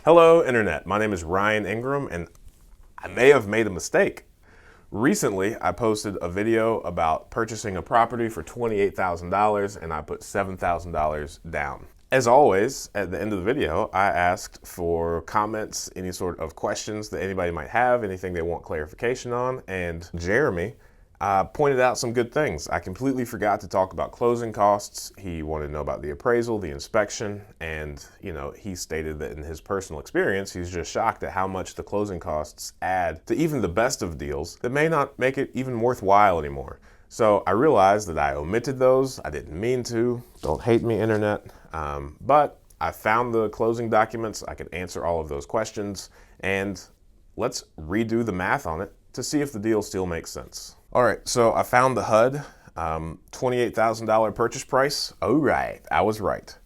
Hello, Internet. My name is Ryan Ingram, and I may have made a mistake. Recently, I posted a video about purchasing a property for $28,000, and I put $7,000 down. As always, at the end of the video, I asked for comments, any sort of questions that anybody might have, anything they want clarification on, and Jeremy pointed out some good things. I completely forgot to talk about closing costs. He wanted to know about the appraisal, the inspection, and he stated that in his personal experience, he's just shocked at how much the closing costs add to even the best of deals that may not make it even worthwhile anymore. So I realized that I omitted those. I didn't mean to. Don't hate me, Internet. But I found the closing documents. I could answer all of those questions, and let's redo the math on it to see if the deal still makes sense. All right, so I found the HUD, $28,000 purchase price. Oh, right, I was right.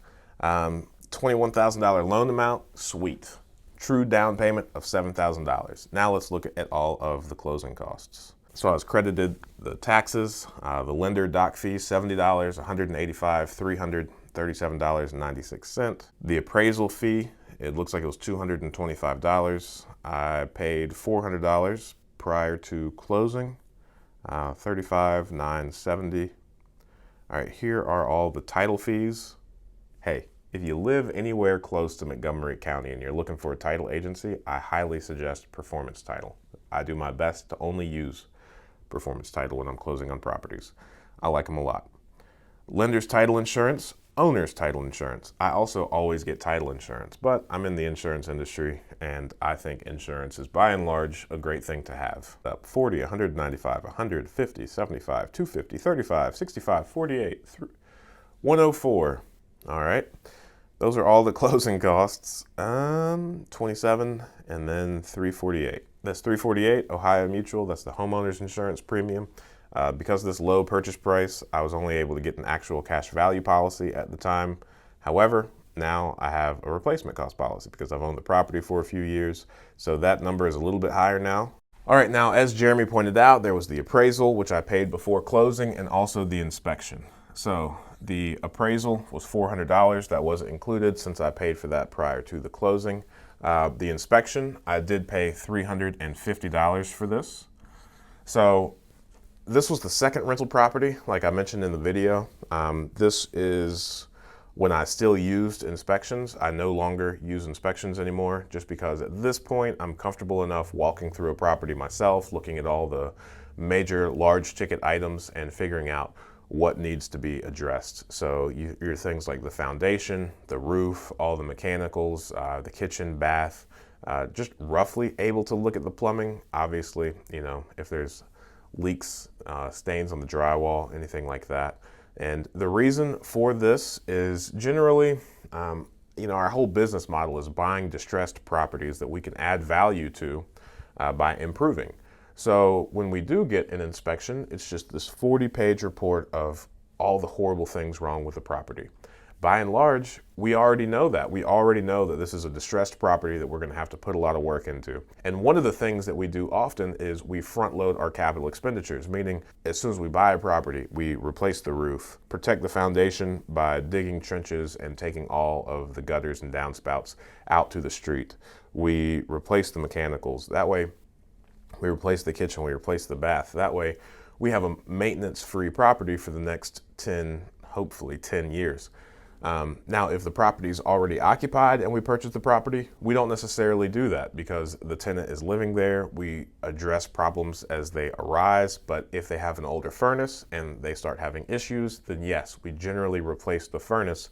$21,000 loan amount, sweet. True down payment of $7,000. Now let's look at all of the closing costs. So I was credited the taxes, the lender doc fee, $70, $185, $337.96. The appraisal fee, it looks like it was $225. I paid $400 prior to closing. $35,970. All right, here are all the title fees. Hey, if you live anywhere close to Montgomery County and you're looking for a title agency, I highly suggest Performance Title. I do my best to only use Performance Title when I'm closing on properties. I like them a lot. Lender's title insurance, owner's title insurance. I also always get title insurance, but I'm in the insurance industry and I think insurance is by and large a great thing to have. Up 40, 195, 150, 75, 250, 35, 65, 48, 104. All right. Those are all the closing costs. 27 and then 348. That's 348, Ohio Mutual. That's the homeowner's insurance premium. Because of this low purchase price, I was only able to get an actual cash value policy at the time. However, now I have a replacement cost policy because I've owned the property for a few years. So that number is a little bit higher now. All right, now as Jeremy pointed out, there was the appraisal, which I paid before closing, and also the inspection. So the appraisal was $400. That wasn't included since I paid for that prior to the closing. The inspection, I did pay $350 for this. So this was the second rental property, like I mentioned in the video. This is when I still used inspections. I no longer use inspections anymore, just because at this point I'm comfortable enough walking through a property myself, looking at all the major large ticket items and figuring out what needs to be addressed. So your things like the foundation, the roof, all the mechanicals, the kitchen, bath, just roughly able to look at the plumbing. Obviously, if there's leaks, stains on the drywall, anything like that. And the reason for this is generally, our whole business model is buying distressed properties that we can add value to by improving. So when we do get an inspection, it's just this 40-page report of all the horrible things wrong with the property. By and large, we already know that. We already know that this is a distressed property that we're going to have to put a lot of work into. And one of the things that we do often is we front load our capital expenditures, meaning as soon as we buy a property, we replace the roof, protect the foundation by digging trenches and taking all of the gutters and downspouts out to the street. We replace the mechanicals. That way, we replace the kitchen, we replace the bath. That way, we have a maintenance-free property for the next 10, hopefully 10 years. Now, if the property is already occupied and we purchase the property, we don't necessarily do that because the tenant is living there. We address problems as they arise, but if they have an older furnace and they start having issues, then yes, we generally replace the furnace,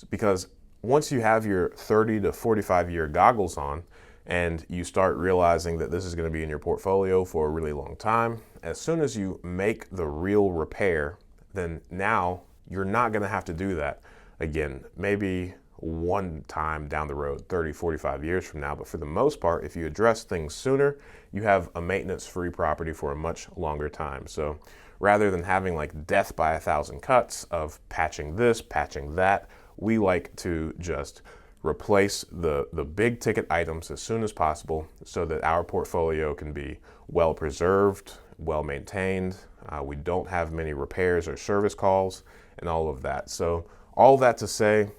because once you have your 30 to 45 year goggles on and you start realizing that this is going to be in your portfolio for a really long time, as soon as you make the real repair, then now you're not going to have to do that again, maybe one time down the road, 30, 45 years from now. But for the most part, if you address things sooner, you have a maintenance-free property for a much longer time. So rather than having like death by 1,000 cuts of patching this, patching that, we like to just replace the big ticket items as soon as possible so that our portfolio can be well preserved, well maintained. We don't have many repairs or service calls and all of that. So all that to say,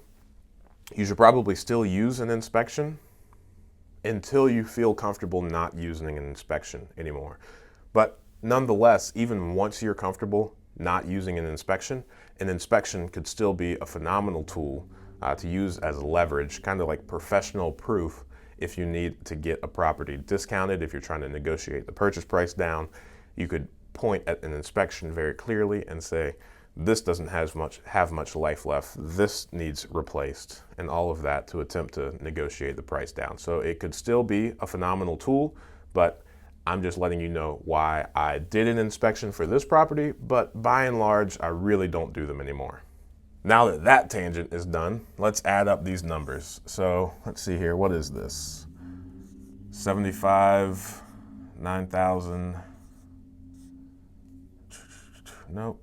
you should probably still use an inspection, until you feel comfortable not using an inspection anymore. But nonetheless, even once you're comfortable not using an inspection could still be a phenomenal tool to use as leverage, kind of like professional proof if you need to get a property discounted, if you're trying to negotiate the purchase price down. You could point at an inspection very clearly and say, this doesn't have much life left, this needs replaced, and all of that to attempt to negotiate the price down. So it could still be a phenomenal tool, but I'm just letting you know why I did an inspection for this property, but by and large, I really don't do them anymore. Now that that tangent is done, let's add up these numbers. So let's see here, what is this? 75, 9,000, nope.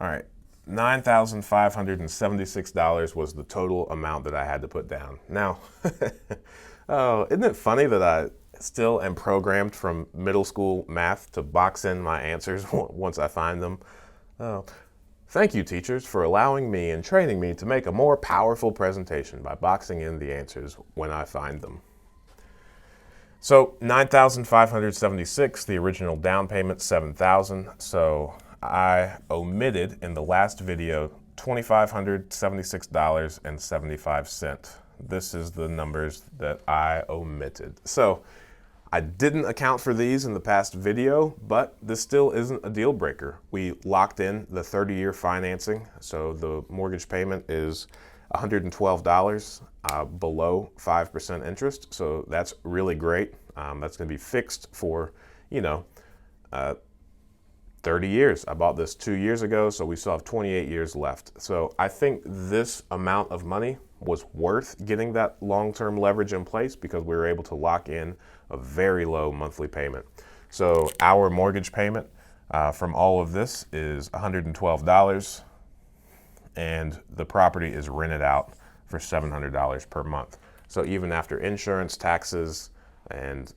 All right, $9,576 was the total amount that I had to put down. Now, oh, isn't it funny that I still am programmed from middle school math to box in my answers once I find them? Oh, thank you, teachers, for allowing me and training me to make a more powerful presentation by boxing in the answers when I find them. So $9,576, the original down payment, $7,000. So I omitted in the last video $2,576.75. This is the numbers that I omitted. So I didn't account for these in the past video, but this still isn't a deal breaker. We locked in the 30-year financing, so the mortgage payment is $112 below 5% interest, so that's really great. That's going to be fixed for, 30 years. I bought this 2 years ago, so we still have 28 years left. So I think this amount of money was worth getting that long-term leverage in place because we were able to lock in a very low monthly payment. So our mortgage payment from all of this is $112, and the property is rented out for $700 per month. So even after insurance, taxes, and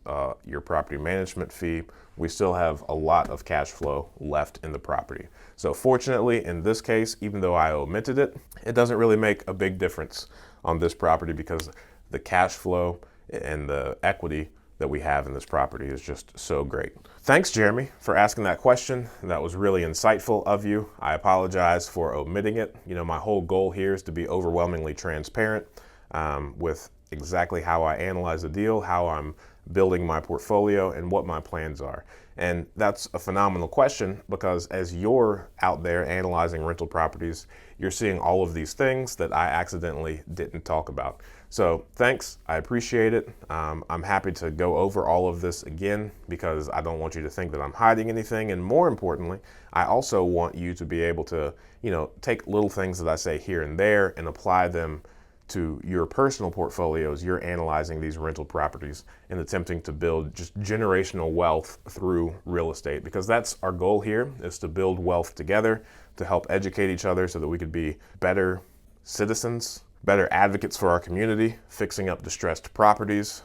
your property management fee, we still have a lot of cash flow left in the property. So fortunately, in this case, even though I omitted it, it doesn't really make a big difference on this property because the cash flow and the equity that we have in this property is just so great. Thanks, Jeremy, for asking that question. That was really insightful of you. I apologize for omitting it. My whole goal here is to be overwhelmingly transparent with exactly how I analyze a deal, how I'm building my portfolio, and what my plans are. And that's a phenomenal question because as you're out there analyzing rental properties, you're seeing all of these things that I accidentally didn't talk about. So thanks, I appreciate it. I'm happy to go over all of this again because I don't want you to think that I'm hiding anything. And more importantly, I also want you to be able to, take little things that I say here and there and apply them to your personal portfolios. You're analyzing these rental properties and attempting to build just generational wealth through real estate, because that's our goal here, is to build wealth together, to help educate each other so that we could be better citizens, better advocates for our community, fixing up distressed properties,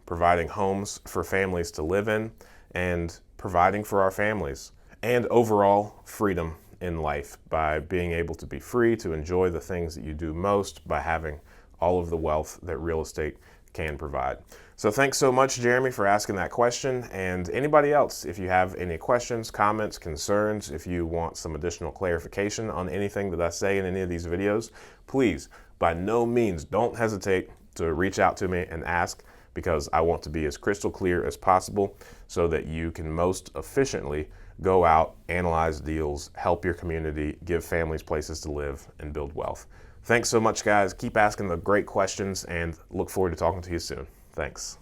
providing homes for families to live in, and providing for our families, and overall freedom in life by being able to be free to enjoy the things that you do most by having all of the wealth that real estate can provide. So thanks so much, Jeremy, for asking that question. And anybody else, if you have any questions, comments, concerns, if you want some additional clarification on anything that I say in any of these videos, please, by no means, don't hesitate to reach out to me and ask, because I want to be as crystal clear as possible so that you can most efficiently go out, analyze deals, help your community, give families places to live, and build wealth. Thanks so much, guys. Keep asking the great questions and look forward to talking to you soon. Thanks.